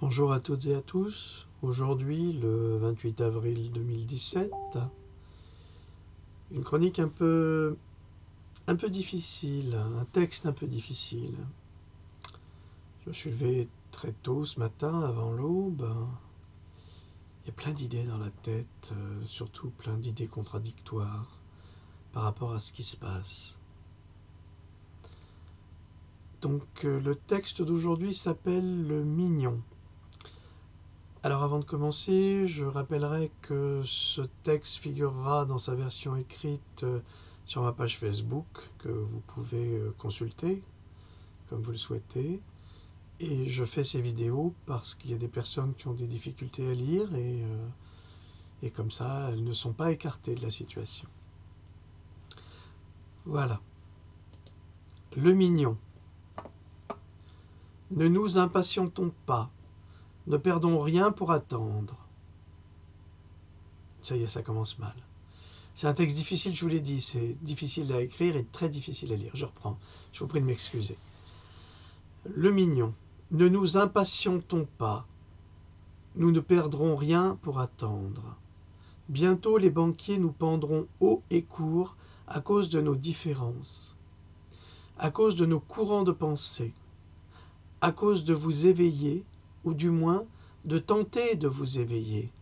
Bonjour à toutes et à tous. Aujourd'hui, le 28 avril 2017, une chronique un peu difficile, un texte un peu difficile. Je me suis levé très tôt ce matin, avant l'aube. Il y a plein d'idées dans la tête, surtout plein d'idées contradictoires par rapport à ce qui se passe. Donc, le texte d'aujourd'hui s'appelle Le Mignon. Alors avant de commencer, je rappellerai que ce texte figurera dans sa version écrite sur ma page Facebook, que vous pouvez consulter comme vous le souhaitez. Et je fais ces vidéos parce qu'il y a des personnes qui ont des difficultés à lire et comme ça, elles ne sont pas écartées de la situation. Voilà. Le Mignon. Ne nous impatientons pas. Ne perdons rien pour attendre. Ça y est, ça commence mal. C'est un texte difficile, je vous l'ai dit, c'est difficile à écrire et très difficile à lire. Je reprends, je vous prie de m'excuser. Le Mignon. Ne nous impatientons pas. Nous ne perdrons rien pour attendre. Bientôt les banquiers nous pendront haut et court à cause de nos différences, à cause de nos courants de pensée, à cause de vous éveiller, ou du moins de tenter de vous éveiller,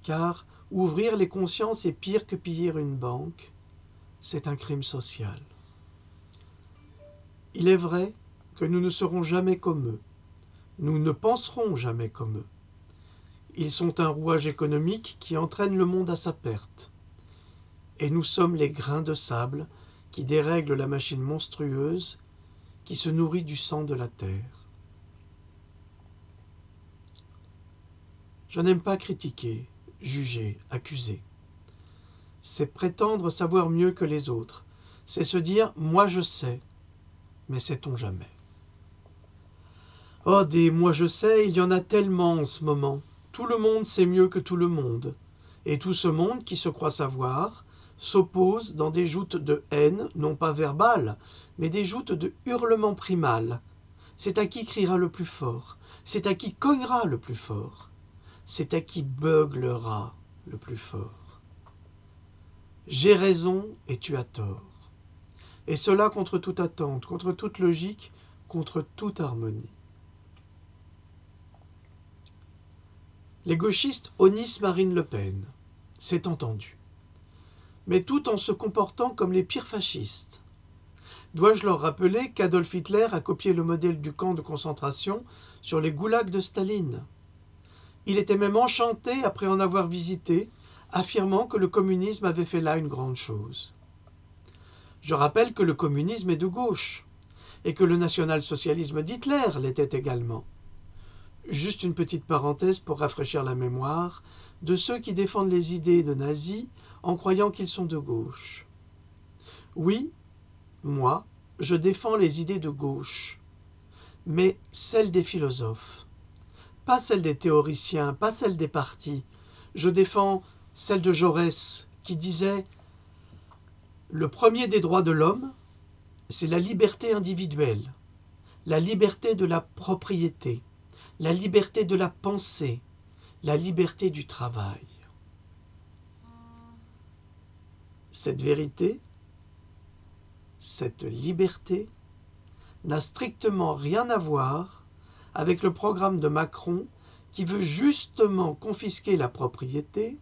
car ouvrir les consciences est pire que piller une banque, c'est un crime social. Il est vrai que nous ne serons jamais comme eux, nous ne penserons jamais comme eux. Ils sont un rouage économique qui entraîne le monde à sa perte, et nous sommes les grains de sable qui dérèglent la machine monstrueuse qui se nourrit du sang de la terre. Je n'aime pas critiquer, juger, accuser. C'est prétendre savoir mieux que les autres. C'est se dire « moi je sais », mais sait-on jamais. Oh, des « moi je sais », il y en a tellement en ce moment. Tout le monde sait mieux que tout le monde. Et tout ce monde qui se croit savoir s'oppose dans des joutes de haine, non pas verbales, mais des joutes de hurlements primal. C'est à qui criera le plus fort, c'est à qui cognera le plus fort. C'est à qui beuglera le plus fort. J'ai raison et tu as tort. Et cela contre toute attente, contre toute logique, contre toute harmonie. Les gauchistes honnissent Marine Le Pen, c'est entendu, mais tout en se comportant comme les pires fascistes. Dois-je leur rappeler qu'Adolf Hitler a copié le modèle du camp de concentration sur les goulags de Staline ? Il était même enchanté après en avoir visité, affirmant que le communisme avait fait là une grande chose. Je rappelle que le communisme est de gauche, et que le national-socialisme d'Hitler l'était également. Juste une petite parenthèse pour rafraîchir la mémoire de ceux qui défendent les idées de nazis en croyant qu'ils sont de gauche. Oui, moi, je défends les idées de gauche, mais celles des philosophes. Pas celle des théoriciens, pas celle des partis. Je défends celle de Jaurès, qui disait « Le premier des droits de l'homme, c'est la liberté individuelle, la liberté de la propriété, la liberté de la pensée, la liberté du travail. » Cette vérité, cette liberté, n'a strictement rien à voir avec le programme de Macron qui veut justement confisquer la propriété.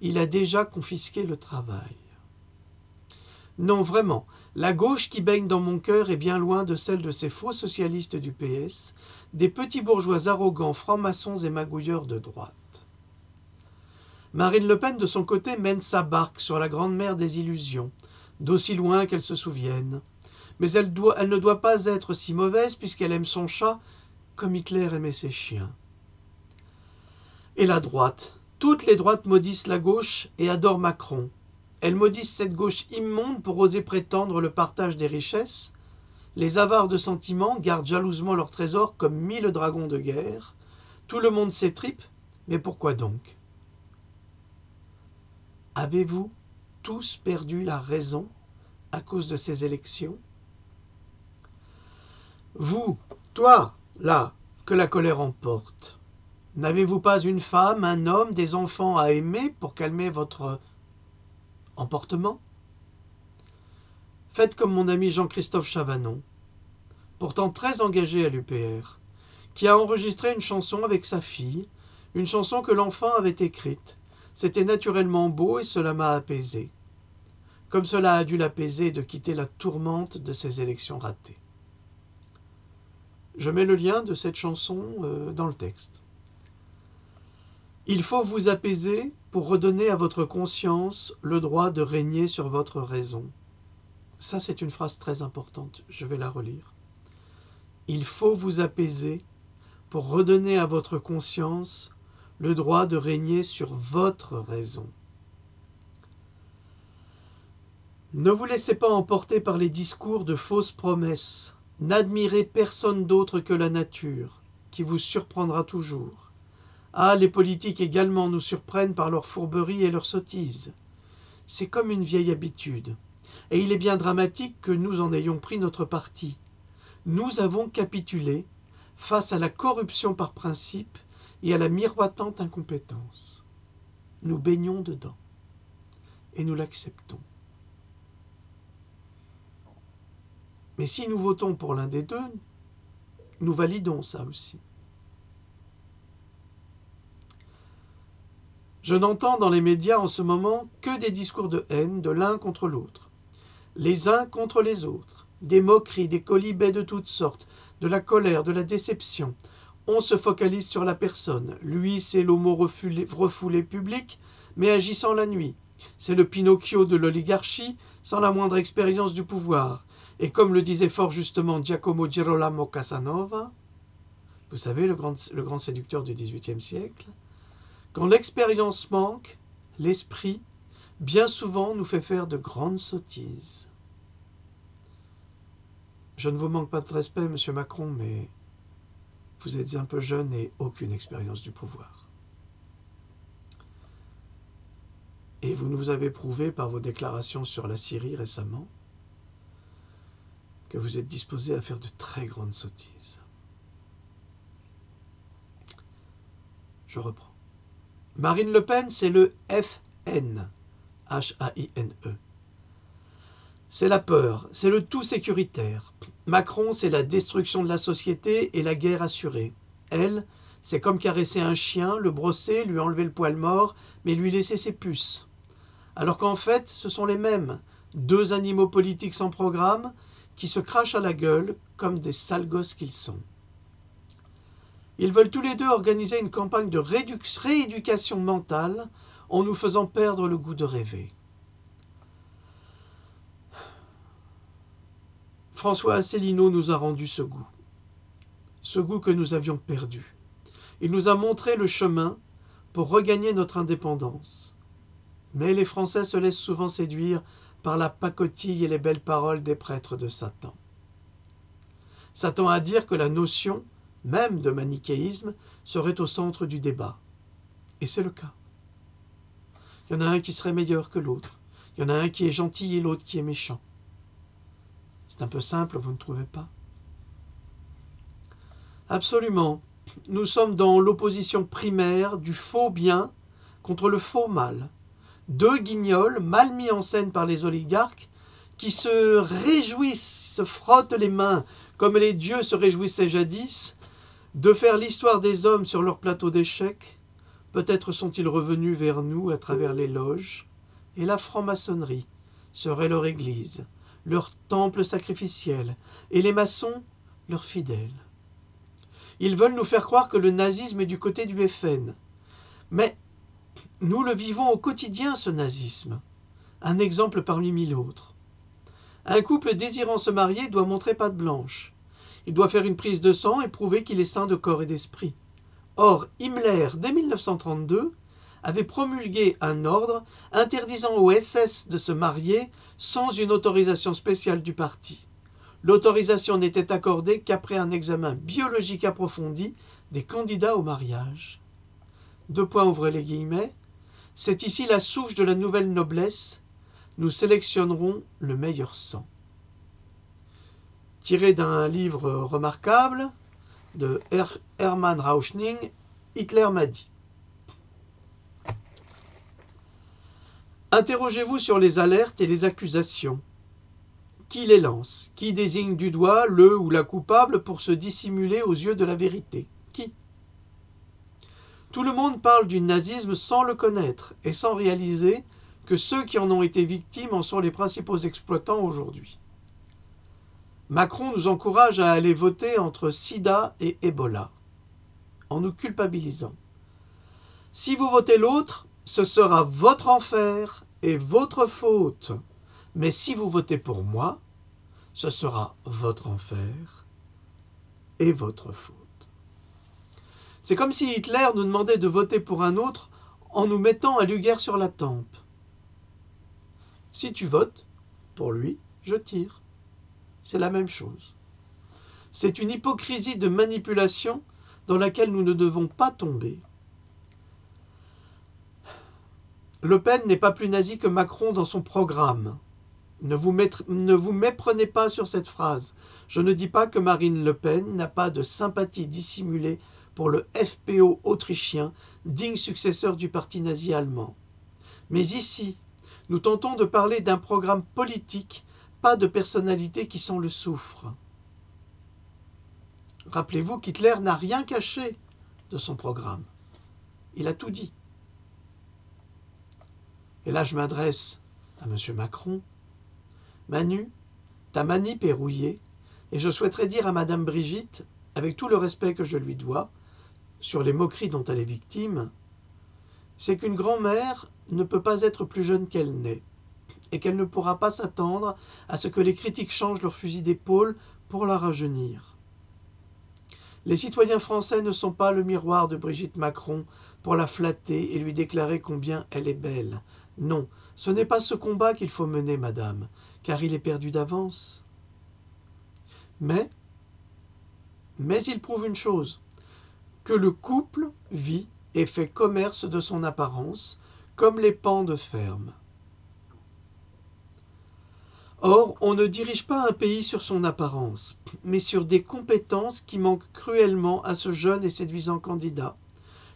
Il a déjà confisqué le travail. Non, vraiment, la gauche qui baigne dans mon cœur est bien loin de celle de ces faux socialistes du PS, des petits bourgeois arrogants, francs-maçons et magouilleurs de droite. Marine Le Pen, de son côté, mène sa barque sur la grande mer des illusions, d'aussi loin qu'elle se souvienne. Mais elle ne doit pas être si mauvaise puisqu'elle aime son chat comme Hitler aimait ses chiens. Et la droite, toutes les droites maudissent la gauche et adorent Macron. Elles maudissent cette gauche immonde pour oser prétendre le partage des richesses. Les avares de sentiments gardent jalousement leur trésor comme 1000 dragons de guerre. Tout le monde s'étripe, mais pourquoi donc ? Avez-vous tous perdu la raison à cause de ces élections ? Vous, toi, là, que la colère emporte. N'avez-vous pas une femme, un homme, des enfants à aimer pour calmer votre emportement? Faites comme mon ami Jean-Christophe Chavanon, pourtant très engagé à l'UPR, qui a enregistré une chanson avec sa fille, une chanson que l'enfant avait écrite. C'était naturellement beau et cela m'a apaisé, comme cela a dû l'apaiser de quitter la tourmente de ses élections ratées. Je mets le lien de cette chanson dans le texte. Il faut vous apaiser pour redonner à votre conscience le droit de régner sur votre raison. Ça, c'est une phrase très importante, je vais la relire. Il faut vous apaiser pour redonner à votre conscience le droit de régner sur votre raison. Ne vous laissez pas emporter par les discours de fausses promesses. N'admirez personne d'autre que la nature, qui vous surprendra toujours. Ah, les politiques également nous surprennent par leur fourberie et leur sottise. C'est comme une vieille habitude. Et il est bien dramatique que nous en ayons pris notre parti. Nous avons capitulé face à la corruption par principe et à la miroitante incompétence. Nous baignons dedans et nous l'acceptons. Mais si nous votons pour l'un des deux, nous validons ça aussi. Je n'entends dans les médias en ce moment que des discours de haine de l'un contre l'autre, les uns contre les autres, des moqueries, des quolibets de toutes sortes, de la colère, de la déception. On se focalise sur la personne. Lui, c'est l'homo refoulé public, mais agissant la nuit. C'est le Pinocchio de l'oligarchie, sans la moindre expérience du pouvoir. Et comme le disait fort justement Giacomo Girolamo Casanova, vous savez, le grand séducteur du XVIIIe siècle, quand l'expérience manque, l'esprit, bien souvent, nous fait faire de grandes sottises. Je ne vous manque pas de respect, monsieur Macron, mais vous êtes un peu jeune et aucune expérience du pouvoir. Et vous nous avez prouvé par vos déclarations sur la Syrie récemment que vous êtes disposé à faire de très grandes sottises. Je reprends. Marine Le Pen, c'est le FN, H-A-I-N-E. C'est la peur, c'est le tout sécuritaire. Macron, c'est la destruction de la société et la guerre assurée. Elle, c'est comme caresser un chien, le brosser, lui enlever le poil mort, mais lui laisser ses puces. Alors qu'en fait, ce sont les mêmes, deux animaux politiques sans programme, qui se crachent à la gueule comme des sales gosses qu'ils sont. Ils veulent tous les deux organiser une campagne de rééducation mentale en nous faisant perdre le goût de rêver. François Asselineau nous a rendu ce goût que nous avions perdu. Il nous a montré le chemin pour regagner notre indépendance. Mais les Français se laissent souvent séduire par la pacotille et les belles paroles des prêtres de Satan. Satan a dit que la notion même de manichéisme, serait au centre du débat. Et c'est le cas. Il y en a un qui serait meilleur que l'autre. Il y en a un qui est gentil et l'autre qui est méchant. C'est un peu simple, vous ne trouvez pas? Absolument. Nous sommes dans l'opposition primaire du faux bien contre le faux mal. Deux guignols mal mis en scène par les oligarques qui se réjouissent, se frottent les mains comme les dieux se réjouissaient jadis de faire l'histoire des hommes sur leur plateau d'échecs. Peut-être sont-ils revenus vers nous à travers les loges, et la franc-maçonnerie serait leur église, leur temple sacrificiel, et les maçons leurs fidèles. Ils veulent nous faire croire que le nazisme est du côté du FN. Mais nous le vivons au quotidien, ce nazisme. Un exemple parmi mille autres. Un couple désirant se marier doit montrer patte blanche. Il doit faire une prise de sang et prouver qu'il est sain de corps et d'esprit. Or, Himmler, dès 1932, avait promulgué un ordre interdisant aux SS de se marier sans une autorisation spéciale du parti. L'autorisation n'était accordée qu'après un examen biologique approfondi des candidats au mariage. Deux points, ouvrez les guillemets. C'est ici la souche de la nouvelle noblesse. Nous sélectionnerons le meilleur sang. Tiré d'un livre remarquable de Hermann Rauschning, Hitler m'a dit. Interrogez-vous sur les alertes et les accusations. Qui les lance? Qui désigne du doigt le ou la coupable pour se dissimuler aux yeux de la vérité? Qui? Tout le monde parle du nazisme sans le connaître et sans réaliser que ceux qui en ont été victimes en sont les principaux exploitants aujourd'hui. Macron nous encourage à aller voter entre sida et Ebola, en nous culpabilisant. Si vous votez l'autre, ce sera votre enfer et votre faute. Mais si vous votez pour moi, ce sera votre enfer et votre faute. C'est comme si Hitler nous demandait de voter pour un autre en nous mettant un luguerre sur la tempe. Si tu votes pour lui, je tire. C'est la même chose. C'est une hypocrisie de manipulation dans laquelle nous ne devons pas tomber. Le Pen n'est pas plus nazi que Macron dans son programme. Ne vous méprenez pas sur cette phrase. Je ne dis pas que Marine Le Pen n'a pas de sympathie dissimulée pour le FPO autrichien, digne successeur du parti nazi allemand. Mais ici, nous tentons de parler d'un programme politique, pas de personnalité qui s'en le souffre. Rappelez-vous qu'Hitler n'a rien caché de son programme. Il a tout dit. Et là, je m'adresse à M. Macron. Manu, ta manip est rouillée, et je souhaiterais dire à Mme Brigitte, avec tout le respect que je lui dois, sur les moqueries dont elle est victime, c'est qu'une grand-mère ne peut pas être plus jeune qu'elle n'est, et qu'elle ne pourra pas s'attendre à ce que les critiques changent leur fusil d'épaule pour la rajeunir. Les citoyens français ne sont pas le miroir de Brigitte Macron pour la flatter et lui déclarer combien elle est belle. Non, ce n'est pas ce combat qu'il faut mener, madame, car il est perdu d'avance. Mais il prouve une chose, que le couple vit et fait commerce de son apparence, comme les pans de ferme. Or, on ne dirige pas un pays sur son apparence, mais sur des compétences qui manquent cruellement à ce jeune et séduisant candidat,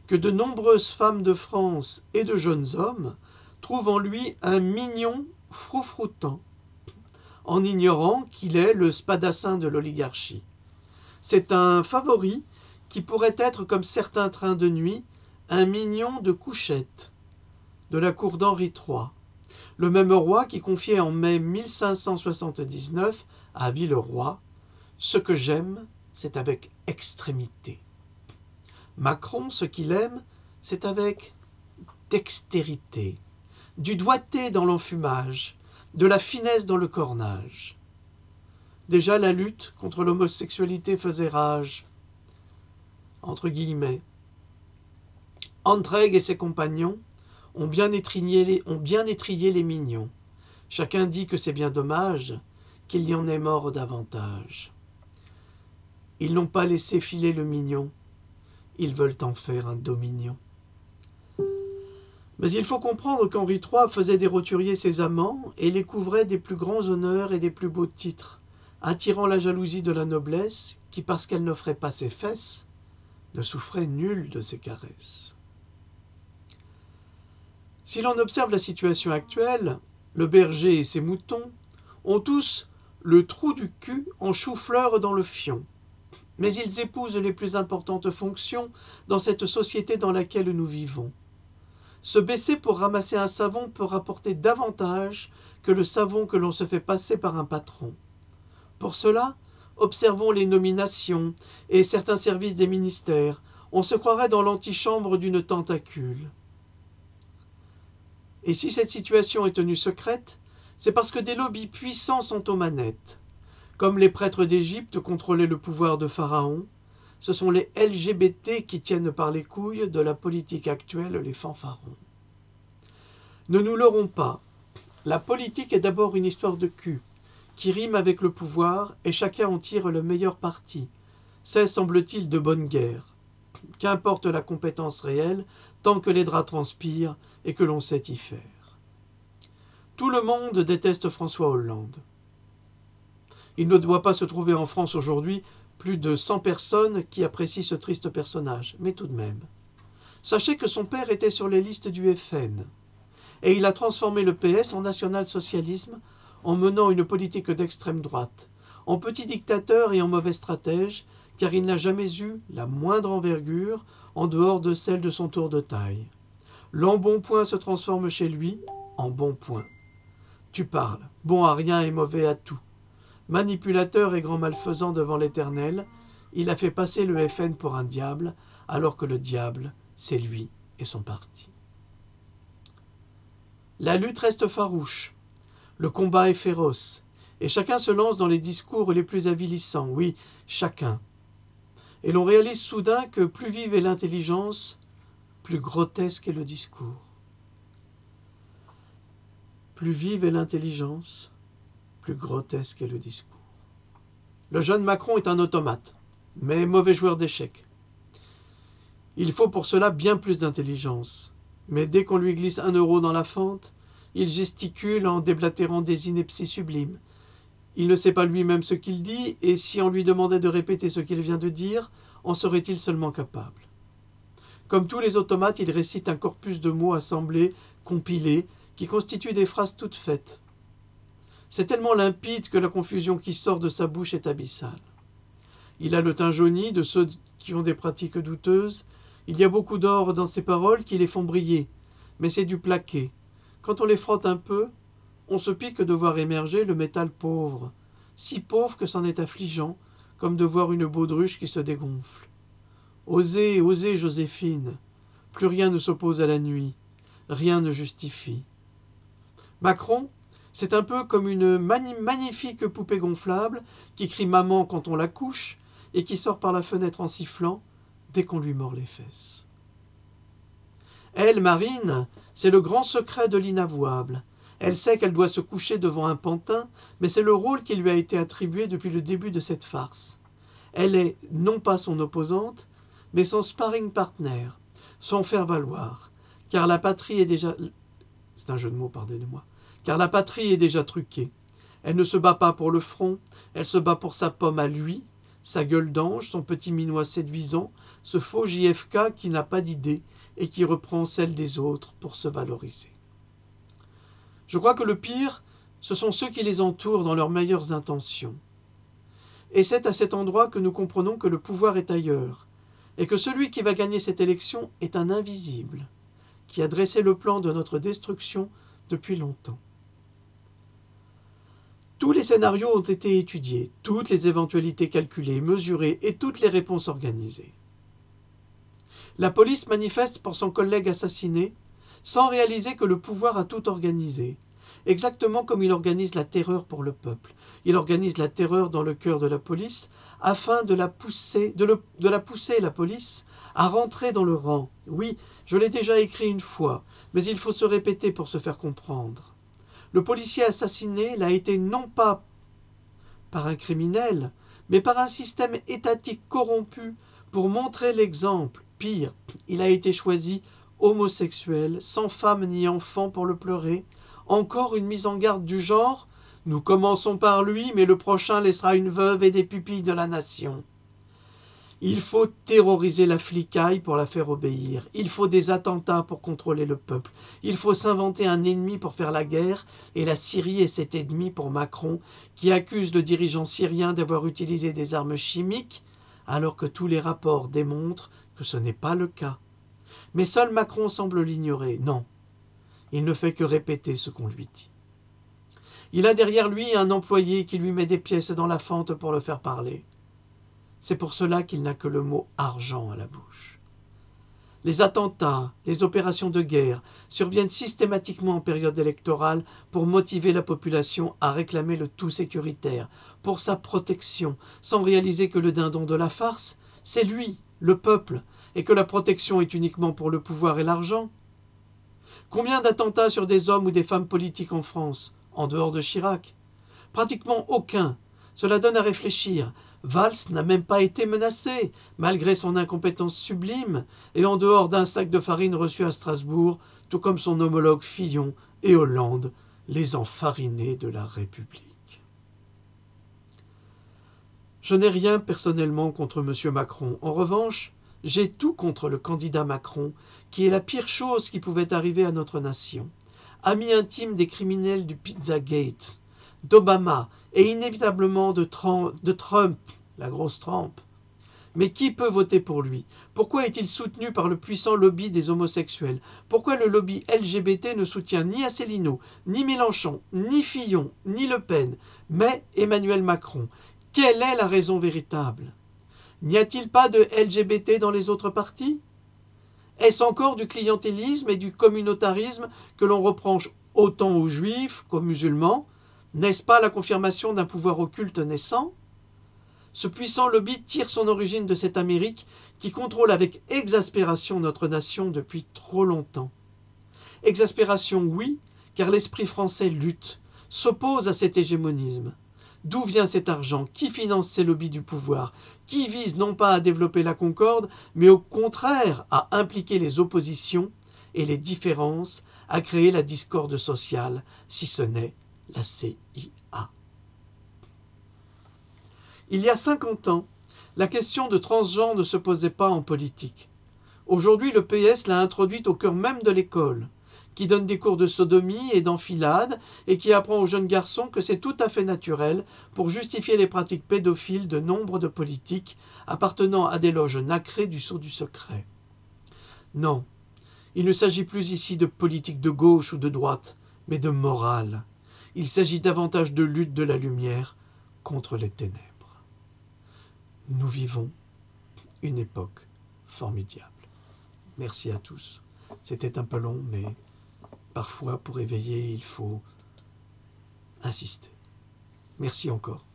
que de nombreuses femmes de France et de jeunes hommes trouvent en lui un mignon froufroutant, en ignorant qu'il est le spadassin de l'oligarchie. C'est un favori qui pourrait être, comme certains trains de nuit, un mignon de couchette, de la cour d'Henri III, le même roi qui confiait en mai 1579 à Villeroy « Ce que j'aime, c'est avec extrémité ». Macron, ce qu'il aime, c'est avec dextérité, du doigté dans l'enfumage, de la finesse dans le cornage. Déjà la lutte contre l'homosexualité faisait rage, entre guillemets. Antraigues et ses compagnons ont bien étrillé les mignons. Chacun dit que c'est bien dommage qu'il y en ait mort davantage. Ils n'ont pas laissé filer le mignon, ils veulent en faire un dominion. Mais il faut comprendre qu'Henri III faisait des roturiers ses amants et les couvrait des plus grands honneurs et des plus beaux titres, attirant la jalousie de la noblesse qui, parce qu'elle n'offrait pas ses fesses, ne souffrait nul de ses caresses. Si l'on observe la situation actuelle, le berger et ses moutons ont tous le trou du cul en chou-fleur dans le fion. Mais ils épousent les plus importantes fonctions dans cette société dans laquelle nous vivons. Se baisser pour ramasser un savon peut rapporter davantage que le savon que l'on se fait passer par un patron. Pour cela, observons les nominations et certains services des ministères. On se croirait dans l'antichambre d'une tentacule. Et si cette situation est tenue secrète, c'est parce que des lobbies puissants sont aux manettes. Comme les prêtres d'Égypte contrôlaient le pouvoir de Pharaon, ce sont les LGBT qui tiennent par les couilles de la politique actuelle les fanfarons. Ne nous leurrons pas, la politique est d'abord une histoire de cul, qui rime avec le pouvoir et chacun en tire le meilleur parti. C'est, semble-t-il, de bonne guerre. Qu'importe la compétence réelle, tant que les draps transpirent et que l'on sait y faire. Tout le monde déteste François Hollande. Il ne doit pas se trouver en France aujourd'hui plus de 100 personnes qui apprécient ce triste personnage, mais tout de même. Sachez que son père était sur les listes du FN, et il a transformé le PS en national-socialisme en menant une politique d'extrême droite, en petit dictateur et en mauvais stratège, car il n'a jamais eu la moindre envergure en dehors de celle de son tour de taille. L'embonpoint se transforme chez lui en bon point. Tu parles, bon à rien et mauvais à tout. Manipulateur et grand malfaisant devant l'Éternel, il a fait passer le FN pour un diable, alors que le diable, c'est lui et son parti. La lutte reste farouche, le combat est féroce, et chacun se lance dans les discours les plus avilissants, oui, chacun. Et l'on réalise soudain que plus vive est l'intelligence, plus grotesque est le discours. Plus vive est l'intelligence, plus grotesque est le discours. Le jeune Macron est un automate, mais mauvais joueur d'échecs. Il faut pour cela bien plus d'intelligence. Mais dès qu'on lui glisse 1 euro dans la fente, il gesticule en déblatérant des inepties sublimes. Il ne sait pas lui-même ce qu'il dit, et si on lui demandait de répéter ce qu'il vient de dire, en serait-il seulement capable? Comme tous les automates, il récite un corpus de mots assemblés, compilés, qui constituent des phrases toutes faites. C'est tellement limpide que la confusion qui sort de sa bouche est abyssale. Il a le teint jauni de ceux qui ont des pratiques douteuses. Il y a beaucoup d'or dans ses paroles qui les font briller, mais c'est du plaqué. Quand on les frotte un peu, on se pique de voir émerger le métal pauvre, si pauvre que c'en est affligeant, comme de voir une baudruche qui se dégonfle. Osez, osez, Joséphine, plus rien ne s'oppose à la nuit, rien ne justifie. Macron, c'est un peu comme une magnifique poupée gonflable qui crie maman quand on la couche et qui sort par la fenêtre en sifflant dès qu'on lui mord les fesses. Elle, Marine, c'est le grand secret de l'inavouable. Elle sait qu'elle doit se coucher devant un pantin, mais c'est le rôle qui lui a été attribué depuis le début de cette farce. Elle est non pas son opposante, mais son sparring partner, son faire-valoir, car la patrie est déjà... C'est un jeu de mots, pardonnez-moi. Car la patrie est déjà truquée. Elle ne se bat pas pour le front, elle se bat pour sa pomme à lui, sa gueule d'ange, son petit minois séduisant, ce faux JFK qui n'a pas d'idée et qui reprend celle des autres pour se valoriser. Je crois que le pire, ce sont ceux qui les entourent dans leurs meilleures intentions. Et c'est à cet endroit que nous comprenons que le pouvoir est ailleurs, et que celui qui va gagner cette élection est un invisible, qui a dressé le plan de notre destruction depuis longtemps. Tous les scénarios ont été étudiés, toutes les éventualités calculées, mesurées et toutes les réponses organisées. La police manifeste pour son collègue assassiné sans réaliser que le pouvoir a tout organisé, exactement comme il organise la terreur pour le peuple. Il organise la terreur dans le cœur de la police afin de la pousser, la police, à rentrer dans le rang. Oui, je l'ai déjà écrit une fois, mais il faut se répéter pour se faire comprendre. Le policier assassiné l'a été non pas par un criminel, mais par un système étatique corrompu pour montrer l'exemple. Pire, il a été choisi homosexuel, sans femme ni enfant pour le pleurer. Encore une mise en garde du genre « Nous commençons par lui, mais le prochain laissera une veuve et des pupilles de la nation. » Il faut terroriser la flicaille pour la faire obéir. Il faut des attentats pour contrôler le peuple. Il faut s'inventer un ennemi pour faire la guerre, et la Syrie est cet ennemi pour Macron, qui accuse le dirigeant syrien d'avoir utilisé des armes chimiques, alors que tous les rapports démontrent que ce n'est pas le cas. Mais seul Macron semble l'ignorer. Non, il ne fait que répéter ce qu'on lui dit. Il a derrière lui un employé qui lui met des pièces dans la fente pour le faire parler. C'est pour cela qu'il n'a que le mot « argent » à la bouche. Les attentats, les opérations de guerre surviennent systématiquement en période électorale pour motiver la population à réclamer le tout sécuritaire, pour sa protection, sans réaliser que le dindon de la farce, c'est lui, le peuple, et que la protection est uniquement pour le pouvoir et l'argent. Combien d'attentats sur des hommes ou des femmes politiques en France, en dehors de Chirac? Pratiquement aucun. Cela donne à réfléchir. Valls n'a même pas été menacé, malgré son incompétence sublime, et en dehors d'un sac de farine reçu à Strasbourg, tout comme son homologue Fillon et Hollande, les enfarinés de la République. Je n'ai rien personnellement contre M. Macron. En revanche, J'ai tout contre le candidat Macron, qui est la pire chose qui pouvait arriver à notre nation. Ami intime des criminels du Pizzagate, d'Obama et inévitablement de Trump, la grosse trempe. Mais qui peut voter pour lui? Pourquoi est-il soutenu par le puissant lobby des homosexuels? Pourquoi le lobby LGBT ne soutient ni Asselineau, ni Mélenchon, ni Fillon, ni Le Pen, mais Emmanuel Macron? Quelle est la raison véritable? N'y a-t-il pas de LGBT dans les autres partis? Est-ce encore du clientélisme et du communautarisme que l'on reproche autant aux juifs qu'aux musulmans? N'est-ce pas la confirmation d'un pouvoir occulte naissant? Ce puissant lobby tire son origine de cette Amérique qui contrôle avec exaspération notre nation depuis trop longtemps. Exaspération, oui, car l'esprit français lutte, s'oppose à cet hégémonisme. D'où vient cet argent? Qui finance ces lobbies du pouvoir? Qui vise non pas à développer la concorde, mais au contraire à impliquer les oppositions et les différences, à créer la discorde sociale, si ce n'est la CIA? Il y a 50 ans, la question de transgenre ne se posait pas en politique. Aujourd'hui, le PS l'a introduite au cœur même de l'école, qui donne des cours de sodomie et d'enfilade et qui apprend aux jeunes garçons que c'est tout à fait naturel pour justifier les pratiques pédophiles de nombre de politiques appartenant à des loges nacrées du sceau du secret. Non, il ne s'agit plus ici de politique de gauche ou de droite, mais de morale. Il s'agit davantage de lutte de la lumière contre les ténèbres. Nous vivons une époque formidable. Merci à tous. C'était un peu long, mais parfois, pour éveiller, il faut insister. Merci encore.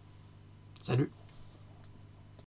Salut.